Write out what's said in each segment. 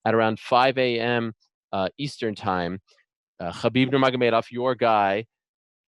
at around 5 a.m. Eastern time. Khabib Nurmagomedov, your guy,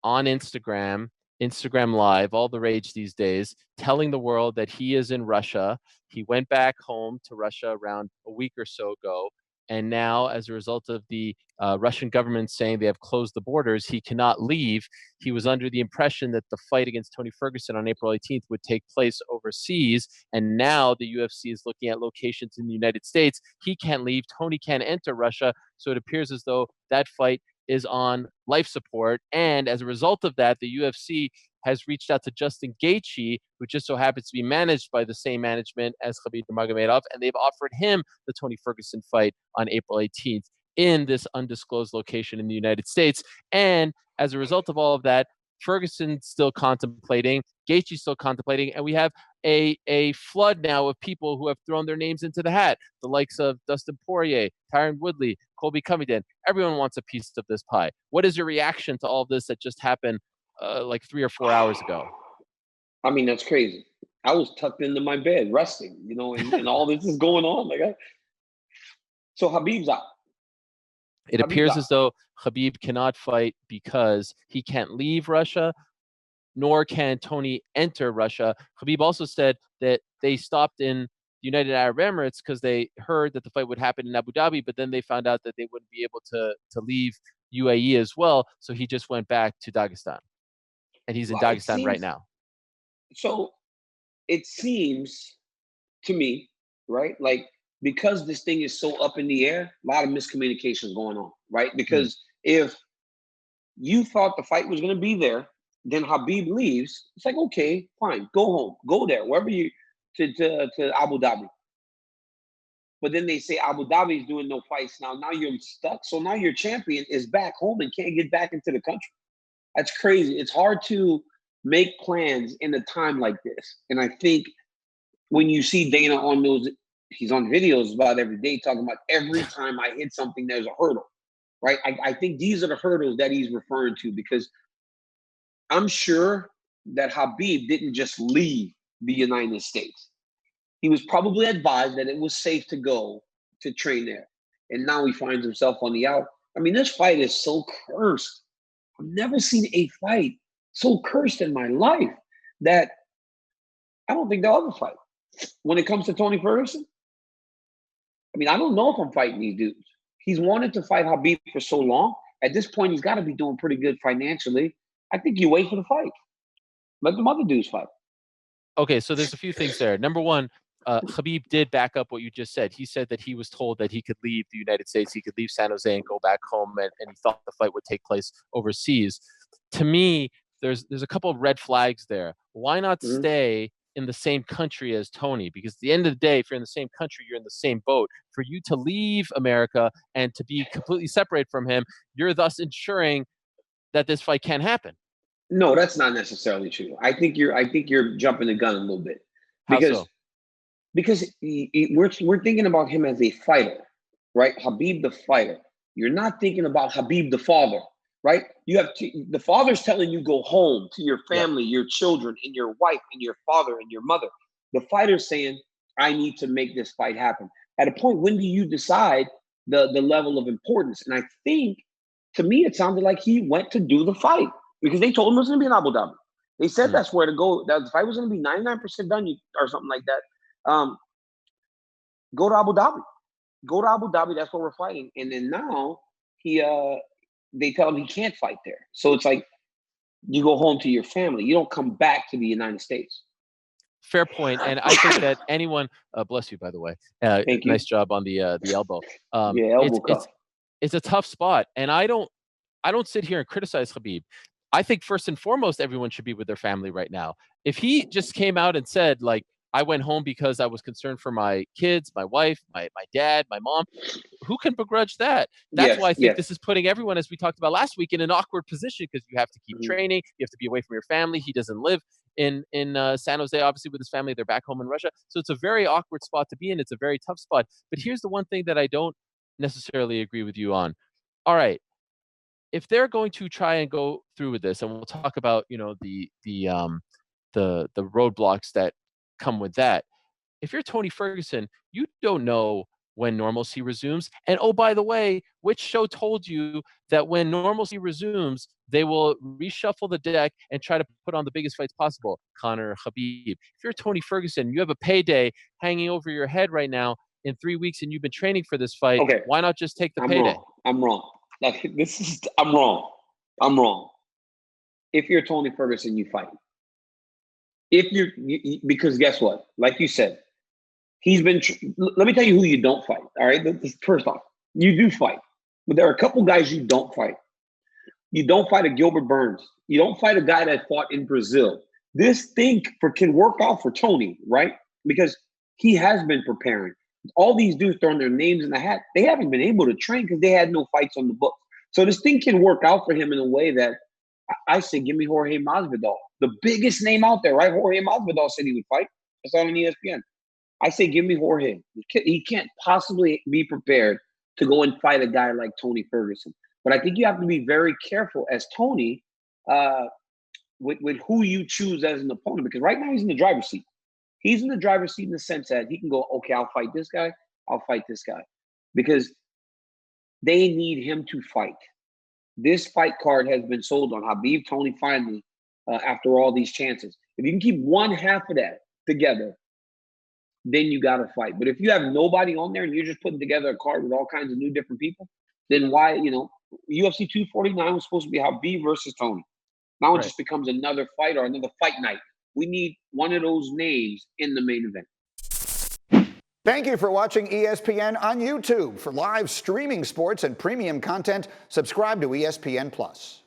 on Instagram Live, all the rage these days, telling the world that he is in Russia. He went back home to Russia around a week or so ago. And now, as a result of the Russian government saying they have closed the borders, he cannot leave. He was under the impression that the fight against Tony Ferguson on April 18th would take place overseas. And now the UFC is looking at locations in the United States. He can't leave. Tony can't enter Russia. So it appears as though that fight is on life support. And as a result of that, the UFC has reached out to Justin Gaethje, who just so happens to be managed by the same management as Khabib Nurmagomedov, and they've offered him the Tony Ferguson fight on April 18th in this undisclosed location in the United States. And as a result of all of that, Ferguson's still contemplating, Gaethje's still contemplating, and we have a flood now of people who have thrown their names into the hat, the likes of Dustin Poirier, Tyron Woodley, Colby Covington. Everyone wants a piece of this pie. What is your reaction to all this that just happened like 3 or 4 hours ago? I mean, that's crazy. I was tucked into my bed resting, and all this is going on. So Khabib's out. It appears as though Khabib cannot fight because he can't leave Russia, nor can Tony enter Russia. Khabib also said that they stopped in the United Arab Emirates because they heard that the fight would happen in Abu Dhabi, but then they found out that they wouldn't be able to leave UAE as well. So he just went back to Dagestan. And he's in Dagestan right now. So it seems to me, right, like because this thing is so up in the air, a lot of miscommunication going on, right? Because if you thought the fight was going to be there, then Khabib leaves. It's like, okay, fine, go home, go there, wherever you to Abu Dhabi. But then they say Abu Dhabi is doing no fights now. Now you're stuck. So now your champion is back home and can't get back into the country. That's crazy. It's hard to make plans in a time like this. And I think when you see Dana on those, he's on videos about every day talking about every time I hit something, there's a hurdle, right? I think these are the hurdles that he's referring to, because I'm sure that Khabib didn't just leave the United States. He was probably advised that it was safe to go to train there. And now he finds himself on the out. I mean, this fight is so cursed. I've never seen a fight so cursed in my life that I don't think they'll ever fight. When it comes to Tony Ferguson, I mean, I don't know if I'm fighting these dudes. He's wanted to fight Khabib for so long. At this point, he's got to be doing pretty good financially. I think you wait for the fight. Let the other dudes fight. Okay, so there's a few things there. Number one, Khabib did back up what you just said. He said that he was told that he could leave the United States, he could leave San Jose and go back home, and he thought the fight would take place overseas. To me, there's a couple of red flags there. Why not stay in the same country as Tony? Because at the end of the day, if you're in the same country, you're in the same boat. For you to leave America and to be completely separated from him, you're thus ensuring that this fight can't happen. No, that's not necessarily true. I think you're jumping the gun a little bit. Because we're thinking about him as a fighter, right? Khabib the fighter. You're not thinking about Khabib the father, right? The father's telling you go home to your family, your children, and your wife, and your father, and your mother. The fighter's saying, I need to make this fight happen. At a point, when do you decide the level of importance? And I think, to me, it sounded like he went to do the fight because they told him it was going to be in Abu Dhabi. They said that's where to go. That the fight was going to be 99% done or something like that. Go to Abu Dhabi. Go to Abu Dhabi. That's where we're fighting. And then now they tell him he can't fight there. So it's like you go home to your family. You don't come back to the United States. Fair point. And I think that anyone, bless you, by the way. Thank you. Nice job on the elbow. Elbow cuff. It's a tough spot. And I don't sit here and criticize Khabib. I think first and foremost, everyone should be with their family right now. If he just came out and said, like, I went home because I was concerned for my kids, my wife, my dad, my mom, who can begrudge that? That's why I think this is putting everyone, as we talked about last week, in an awkward position because you have to keep training. You have to be away from your family. He doesn't live in San Jose, obviously, with his family. They're back home in Russia. So it's a very awkward spot to be in. It's a very tough spot. But here's the one thing that I don't necessarily agree with you on. All right. If they're going to try and go through with this, and we'll talk about, the roadblocks that come with that. If you're Tony Ferguson, you don't know when normalcy resumes. And oh, by the way, which show told you that when normalcy resumes, they will reshuffle the deck and try to put on the biggest fights possible? Conor, Khabib. If you're Tony Ferguson, you have a payday hanging over your head right now in 3 weeks and you've been training for this fight. Okay. Why not just take the I'm payday? wrong. I'm wrong. Like, I'm wrong. I'm wrong. If you're Tony Ferguson, you fight. Because guess what? Like you said, let me tell you who you don't fight. All right. First off, you do fight, but there are a couple guys you don't fight. You don't fight a Gilbert Burns. You don't fight a guy that fought in Brazil. This thing can work out for Tony, right? Because he has been preparing. All these dudes throwing their names in the hat, they haven't been able to train because they had no fights on the book. So this thing can work out for him in a way that I say, give me Jorge Masvidal, the biggest name out there, right? Jorge Masvidal said he would fight. I saw it on ESPN. I say, give me Jorge. He can't possibly be prepared to go and fight a guy like Tony Ferguson. But I think you have to be very careful as Tony with who you choose as an opponent, because right now he's in the driver's seat. He's in the driver's seat in the sense that he can go, okay, I'll fight this guy. I'll fight this guy. Because they need him to fight. This fight card has been sold on Khabib, Tony finally, after all these chances. If you can keep one half of that together, then you got to fight. But if you have nobody on there and you're just putting together a card with all kinds of new different people, then why, UFC 249 was supposed to be Khabib versus Tony. Now it just becomes another fight or another fight night. We need one of those names in the main event. Thank you for watching ESPN on YouTube. For live streaming sports and premium content, subscribe to ESPN+.